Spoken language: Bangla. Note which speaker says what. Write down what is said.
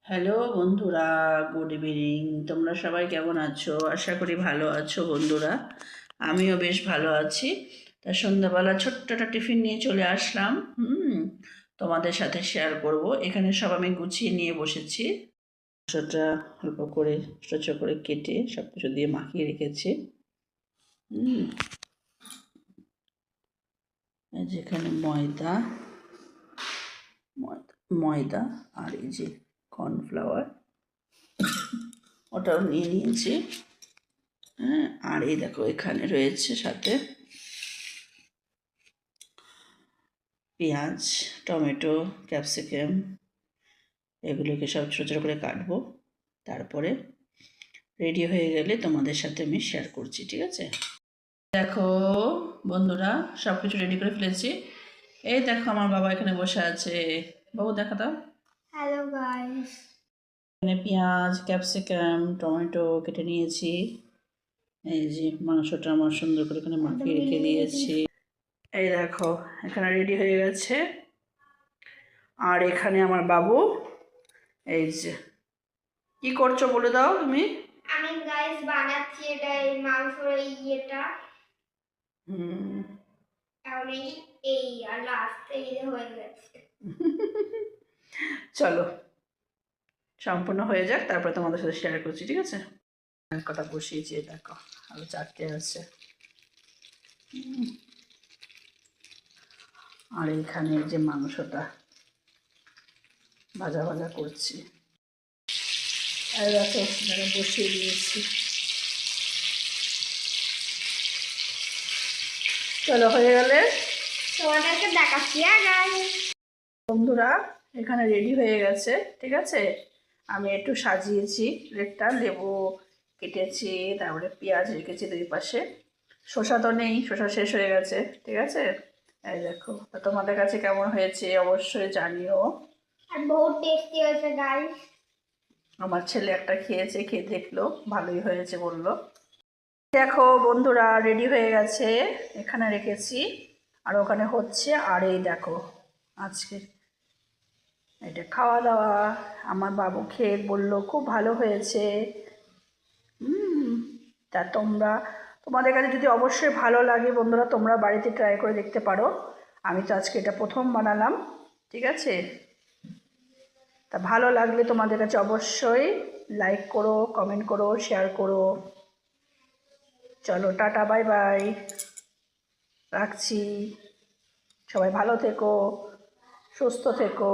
Speaker 1: হ্যালো বন্ধুরা, গুড ইভিনিং। তোমরা সবাই কেমন আছো? আশা করি ভালো আছো বন্ধুরা। আমিও বেশ ভালো আছি। তা সন্ধ্যাবেলা ছোট্ট একটা টিফিন নিয়ে চলে আসলাম। তোমাদের সাথে শেয়ার করব। এখানে সব আমি গুছিয়ে নিয়ে বসেছি। মাংসটা অল্প করে ছোটো ছোটো করে কেটে সব কিছু দিয়ে মাখিয়ে রেখেছি। যেখানে ময়দা ময়দা আর এই যে কর্নফ্লাওয়ার, ওটাও নিয়ে নিয়েছি। হ্যাঁ, আর এই দেখো এখানে রয়েছে সাথে পেঁয়াজ, টমেটো, ক্যাপসিকাম, এগুলোকে সব ছোটো ছোটো করে কাটবো। তারপরে রেডি হয়ে গেলে তোমাদের সাথে আমি শেয়ার করছি, ঠিক আছে? দেখো বন্ধুরা, সব কিছু রেডি করে ফেলেছি। এই দেখো আমার বাবা এখানে বসে আছে। বাবু দেখা দাও।
Speaker 2: Hello guys.
Speaker 1: এখানে পেঁয়াজ, ক্যাপসিকাম, টমেটো কেটে নিয়েছি। এই যে মাংসটা আমার সুন্দর করে এখানে মাখিয়ে রেখে দিয়েছি। এই দেখো এখানে রেডি হয়ে গেছে। আর এখানে আমার বাবু, এই যে কি করছো বলে দাও তুমি।
Speaker 2: আমি গাইস বানাচ্ছি এটা, এই মাংসর এই ইয়েটা। এখন এই আর লাস্ট এই হয়ে গেছে।
Speaker 1: চলো সম্পূর্ণ হয়ে যাক, তারপরে তোমাদের সাথে শেয়ার করছি, ঠিক আছে? কটা বসিয়েছি দেখো, আরো 4টে আছে। আর এখানে যে মাংসটা ভাজা ভাজা করছি, আর দেখো বসিয়ে দিয়েছি। চলো হয়ে গেলে
Speaker 2: তোমাদেরকে দেখাচ্ছি। গাইস
Speaker 1: বন্ধুরা, এখানে রেডি হয়ে গেছে, ঠিক আছে? আমি একটু সাজিয়েছি প্লেটটা, লেবু কেটেছি, তারপরে পেঁয়াজ রেখেছি দুই পাশে। শসা তো নেই, শসা শেষ হয়ে গেছে, ঠিক আছে? এই দেখো, তা তোমাদের কাছে কেমন হয়েছে অবশ্যই জানিও।
Speaker 2: আর বহুত টেস্টি হয়েছে গাইস।
Speaker 1: আমার ছেলে একটা খেয়েছে, খেয়ে দেখলো ভালোই হয়েছে বললো। দেখো বন্ধুরা, রেডি হয়ে গেছে, এখানে রেখেছি আর ওখানে হচ্ছে। আর এই দেখো আজকে এটা খাওয়া দাওয়া। আমার বাবু খেয়ে বললো খুব ভালো হয়েছে। তা তোমাদের কাছে যদি অবশ্যই ভালো লাগে বন্ধুরা, তোমরা বাড়িতে ট্রাই করে দেখতে পারো। আমি তো আজকে এটা প্রথম বানালাম, ঠিক আছে? তা ভালো লাগলে তোমাদের কাছে অবশ্যই লাইক করো, কমেন্ট করো, শেয়ার করো। চলো টাটা, বাই বাই, রাখছি। সবাই ভালো থেকো, সুস্থ থেকো।